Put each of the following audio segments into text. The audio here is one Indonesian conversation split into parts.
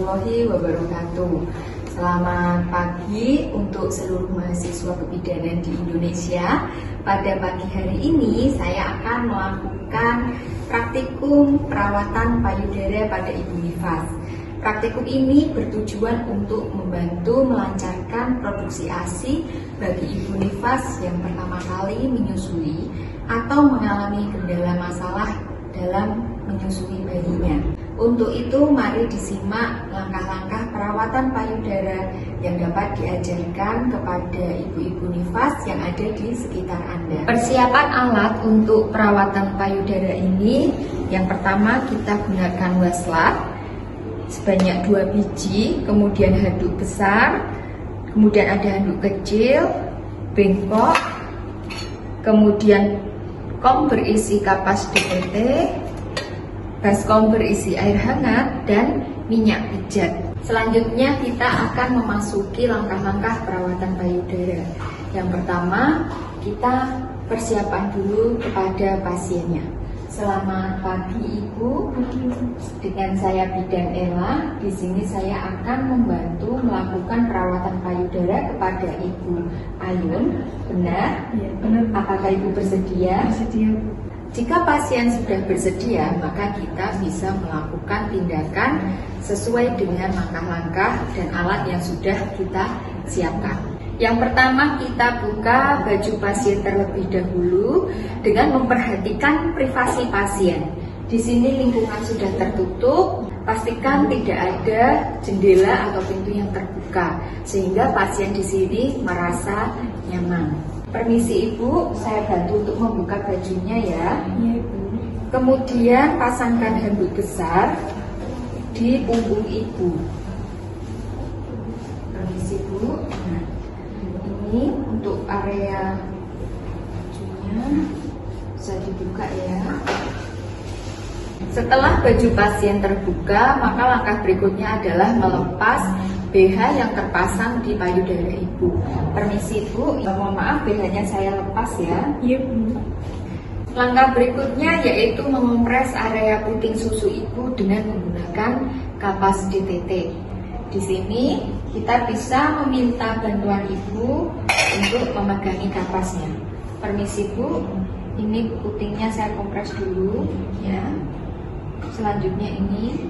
warahmatullahi wabarakatuh. Selamat pagi untuk seluruh mahasiswa kebidanan di Indonesia. Pada pagi hari ini saya akan melakukan praktikum perawatan payudara pada ibu nifas. Praktikum ini bertujuan untuk membantu melancarkan produksi ASI bagi ibu nifas yang pertama kali menyusui atau mengalami kendala masalah dalam menyusui bayinya. Untuk itu, mari disimak langkah-langkah perawatan payudara yang dapat diajarkan kepada ibu-ibu nifas yang ada di sekitar Anda. Persiapan alat untuk perawatan payudara ini, yang pertama kita gunakan wastafel sebanyak 2 biji, kemudian handuk besar, kemudian ada handuk kecil, bengkok, kemudian kom berisi kapas DPT, baskom berisi air hangat, dan minyak pijat. Selanjutnya kita akan memasuki langkah-langkah perawatan payudara. Yang pertama, kita persiapan dulu kepada pasiennya. Selamat pagi Ibu, dengan saya Bidan Ella. Di sini saya akan membantu melakukan perawatan payudara kepada Ibu Ayun. Benar? Ya, benar. Apakah Ibu bersedia? Bersedia, Bu. Jika pasien sudah bersedia, maka kita bisa melakukan tindakan sesuai dengan langkah-langkah dan alat yang sudah kita siapkan. Yang pertama, kita buka baju pasien terlebih dahulu dengan memperhatikan privasi pasien. Di sini lingkungan sudah tertutup, pastikan tidak ada jendela atau pintu yang terbuka sehingga pasien di sini merasa nyaman. Permisi Ibu, saya bantu untuk membuka bajunya ya. Iya, Ibu. Kemudian pasangkan handuk besar di punggung Ibu. Permisi Bu. Nah, ini untuk area bajunya bisa dibuka ya. Setelah baju pasien terbuka, maka langkah berikutnya adalah melepas BH yang terpasang di payudara Ibu. Permisi Bu, mohon maaf BH-nya saya lepas ya. Iya, Bu. Langkah berikutnya yaitu mengompres area puting susu Ibu dengan menggunakan kapas DTT. Di sini kita bisa meminta bantuan Ibu untuk memegangi kapasnya. Permisi Bu, ini putingnya saya kompres dulu ya. Selanjutnya ini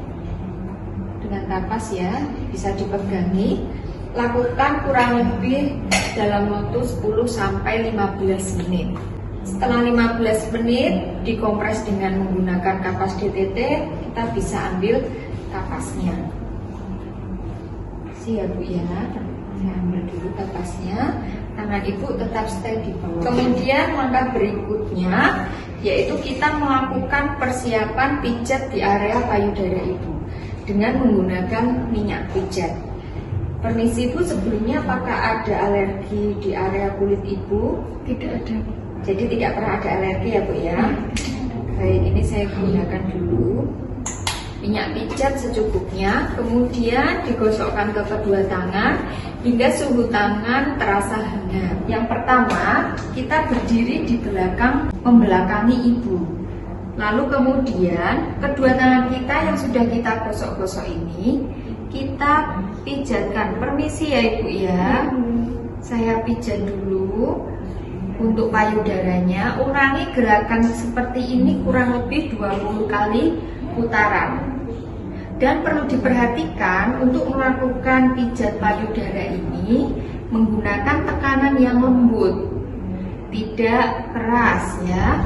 dengan kapas ya, bisa dipegangi. Lakukan kurang lebih dalam waktu 10-15 menit. Setelah 15 menit dikompres dengan menggunakan kapas DTT, kita bisa ambil kapasnya. Siap Bu ya, saya ambil dulu kapasnya. Tangan Ibu tetap stay di bawah. Kemudian langkah berikutnya yaitu kita melakukan persiapan pijat di area payudara Ibu dengan menggunakan minyak pijat. Permisi Bu, sebelumnya apakah ada alergi di area kulit Ibu? Tidak ada, Bu. Jadi tidak pernah ada alergi ya Bu ya? Baik, ini saya gunakan dulu minyak pijat secukupnya, kemudian digosokkan ke kedua tangan hingga suhu tangan terasa hangat. Yang pertama, kita berdiri di belakang membelakangi Ibu. Lalu kemudian kedua tangan kita yang sudah kita gosok-gosok ini kita pijatkan. Permisi ya Ibu ya, saya pijat dulu untuk payudaranya. Ulangi gerakan seperti ini kurang lebih 20 kali putaran. Dan perlu diperhatikan untuk melakukan pijat payudara ini menggunakan tekanan yang lembut, tidak keras ya.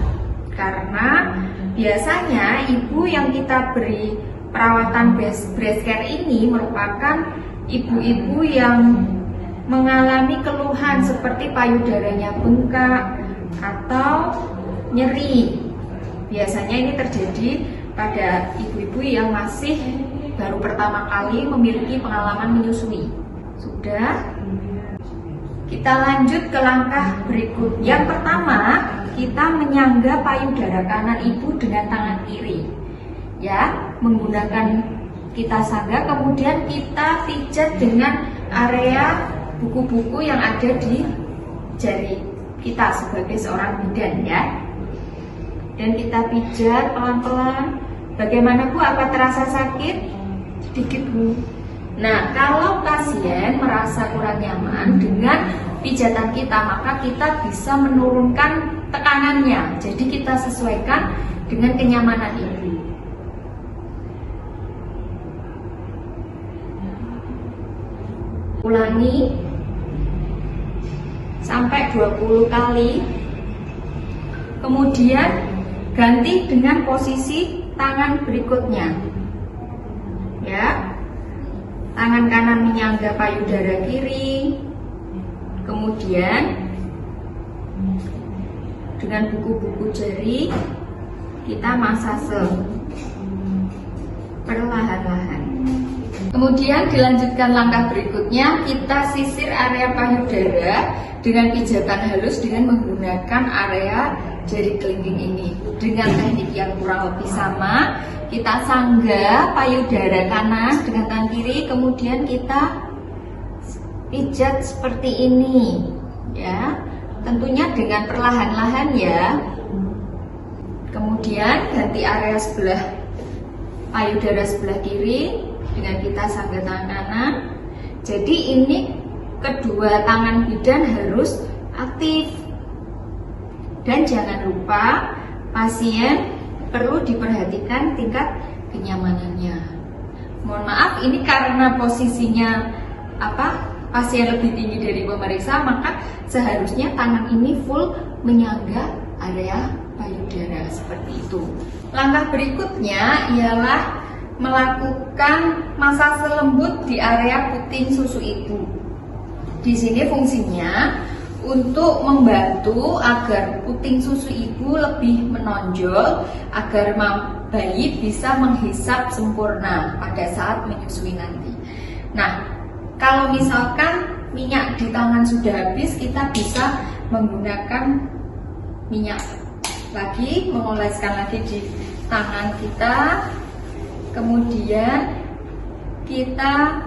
Karena biasanya ibu yang kita beri perawatan breast care ini merupakan ibu-ibu yang mengalami keluhan seperti payudaranya bengkak atau nyeri. Biasanya ini terjadi pada ibu-ibu yang masih baru pertama kali memiliki pengalaman menyusui. Sudah? Kita lanjut ke langkah berikut. Yang pertama, kita menyangga payudara kanan ibu dengan tangan kiri. Ya, menggunakan kita sangga, kemudian kita pijat dengan area buku-buku yang ada di jari kita sebagai seorang bidan ya. Dan kita pijat pelan-pelan. Bagaimana Bu? Apa terasa sakit? Sedikit, Bu. Nah, kalau pasien merasa kurang nyaman dengan pijatan kita, maka kita bisa menurunkan tekanannya. Jadi kita sesuaikan dengan kenyamanan ibu. Ulangi sampai 20 kali. Kemudian ganti dengan posisi tangan berikutnya. Ya. Tangan kanan menyangga payudara kiri. Kemudian dengan buku-buku jari kita masase perlahan-lahan. Kemudian dilanjutkan langkah berikutnya, kita sisir area payudara dengan pijatan halus dengan menggunakan area jari kelingking ini. Dengan teknik yang kurang lebih sama, kita sangga payudara kanan dengan tangan kiri, kemudian kita pijat seperti ini, ya. Tentunya dengan perlahan-lahan ya. Kemudian ganti area sebelah payudara sebelah kiri dengan kita sangga tangan kanan. Jadi ini kedua tangan bidan harus aktif. Dan jangan lupa pasien perlu diperhatikan tingkat kenyamanannya. Mohon maaf, ini karena posisinya pasien lebih tinggi dari pemeriksa, maka seharusnya tangan ini full menyangga area payudara seperti itu. Langkah berikutnya ialah melakukan masase lembut di area puting susu ibu. Di sini fungsinya untuk membantu agar puting susu ibu lebih menonjol, agar bayi bisa menghisap sempurna pada saat menyusui nanti. Nah, kalau misalkan minyak di tangan sudah habis, kita bisa menggunakan minyak lagi, mengoleskan lagi di tangan kita. Kemudian kita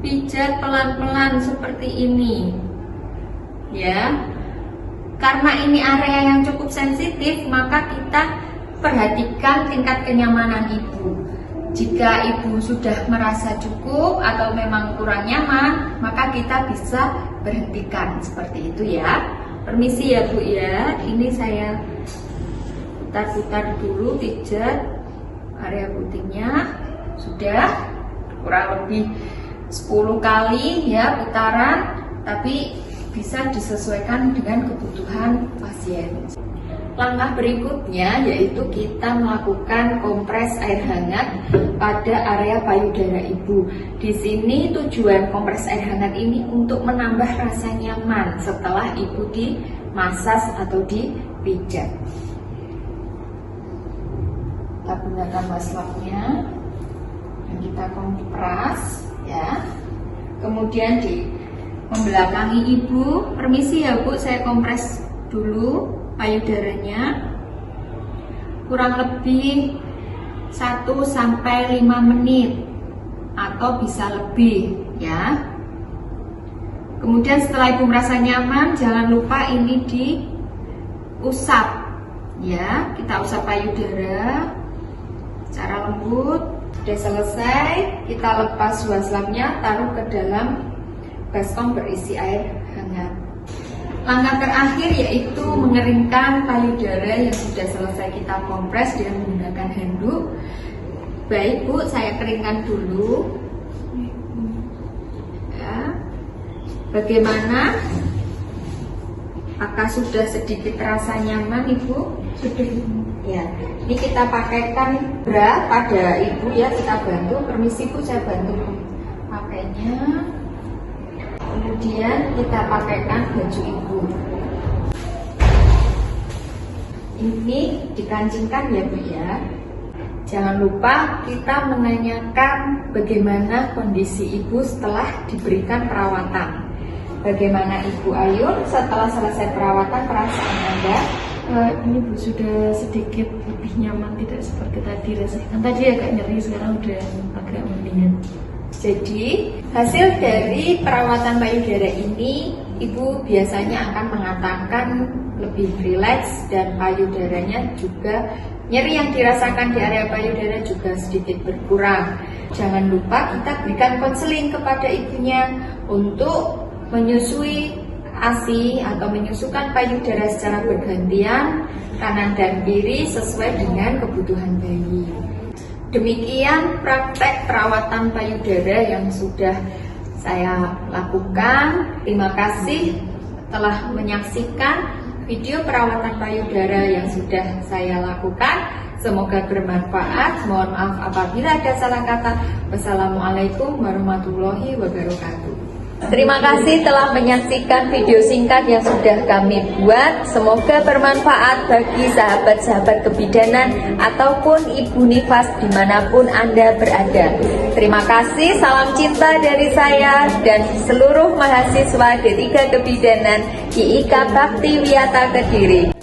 pijat pelan-pelan seperti ini. Ya, karena ini area yang cukup sensitif, maka kita perhatikan tingkat kenyamanan ibu. Jika ibu sudah merasa cukup atau memang kurang nyaman, maka kita bisa berhentikan seperti itu ya. Permisi ya Bu ya, ini saya putar-putar dulu, pijat area putingnya. Sudah kurang lebih 10 kali ya putaran, tapi bisa disesuaikan dengan kebutuhan pasien. Langkah berikutnya yaitu kita melakukan kompres air hangat pada area payudara ibu. Di sini tujuan kompres air hangat ini untuk menambah rasa nyaman setelah ibu dimasas atau dipijat. Kita gunakan waslapnya dan kita kompres ya. Kemudian membelakangi ibu. Permisi ya Bu, saya kompres dulu payudaranya kurang lebih 1-5 menit atau bisa lebih ya. Kemudian setelah ibu merasa nyaman, jangan lupa ini diusap ya. Kita usap payudara secara lembut. Sudah selesai, kita lepas waslapnya, taruh ke dalam baskom berisi air hangat. Langkah terakhir yaitu mengeringkan payudara yang sudah selesai kita kompres dengan menggunakan handuk. Baik Bu, saya keringkan dulu. Ya. Bagaimana? Apakah sudah sedikit terasa nyaman Ibu? Sudah. Ya. Ini kita pakaikan bra pada Ibu ya, kita bantu. Permisi Bu, saya bantu pakainya. Kemudian kita pakaikan baju ibu. Ini dikancingkan ya Bu ya. Jangan lupa kita menanyakan bagaimana kondisi ibu setelah diberikan perawatan. Bagaimana Ibu Ayun setelah selesai perawatan, perasaan Anda? Ini Bu sudah sedikit lebih nyaman, tidak seperti tadi rasanya. Kan tadi agak nyeri, sekarang udah agak mendingan. Jadi hasil dari perawatan payudara ini, ibu biasanya akan mengatakan lebih rileks dan payudaranya juga Nyeri yang dirasakan di area payudara juga sedikit berkurang. Jangan lupa kita berikan konseling kepada ibunya untuk menyusui ASI atau menyusukan payudara secara bergantian kanan dan kiri sesuai dengan kebutuhan bayi. Demikian praktek perawatan payudara yang sudah saya lakukan. Terima kasih telah menyaksikan video perawatan payudara yang sudah saya lakukan. Semoga bermanfaat. Mohon maaf apabila ada salah kata. Wassalamualaikum warahmatullahi wabarakatuh. Terima kasih telah menyaksikan video singkat yang sudah kami buat. Semoga bermanfaat bagi sahabat-sahabat kebidanan ataupun ibu nifas dimanapun Anda berada. Terima kasih, salam cinta dari saya dan seluruh mahasiswa D3 Kebidanan IIK Bakti Wiyata Kediri.